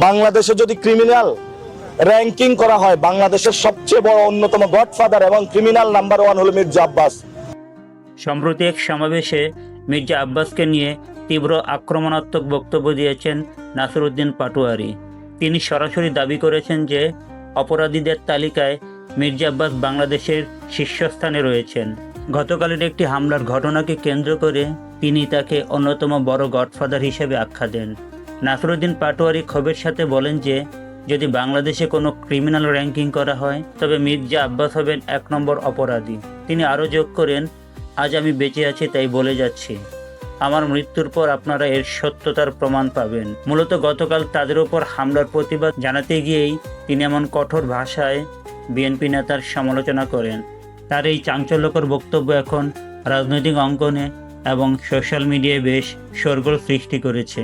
বাংলাদেশে যদি criminal ranking করা হয়, বাংলাদেশের সবচেয়ে বড় অন্যতম গডফাদার এবং ক্রিমিনাল নাম্বার 1 হলো মির্জা আব্বাস। সম্প্রতি এক সমাবেশে মির্জা আব্বাসকে নিয়ে তীব্র আক্রমণাত্মক বক্তব্য দিয়েছেন নাসিরউদ্দিন পাটোয়ারী। তিনি সরাসরি দাবি করেছেন যে অপরাধীদের তালিকায় মির্জা আব্বাস বাংলাদেশের শীর্ষস্থানে রয়েছেন। গতকালের একটি হামলার ঘটনাকে কেন্দ্র করে তিনি তাকে অন্যতম বড় গডফাদার হিসেবে আখ্যা দেন। নাসিরউদ্দিন পাটোয়ারী ক্ষোভের সাথে বলেন যে যদি বাংলাদেশে কোনো ক্রিমিনাল র্যাঙ্কিং করা হয় তবে মির্জা আব্বাস হবেন 1 নম্বর অপরাধী। তিনি আরও যোগ করেন, আজ আমি বেঁচে আছি তাই বলে যাচ্ছি, আমার মৃত্যুর পর আপনারা এর সত্যতার প্রমাণ পাবেন। মূলত গতকাল তাদের উপর হামলার প্রতিবাদ জানাতে গিয়েই তিনি এমন কঠোর ভাষায় বিএনপি নেতার সমালোচনা করেন। তার এই চাঞ্চল্যকর বক্তব্য এখন রাজনৈতিক অঙ্গনে এবং সোশ্যাল মিডিয়ায় বেশ শোরগোল সৃষ্টি করেছে।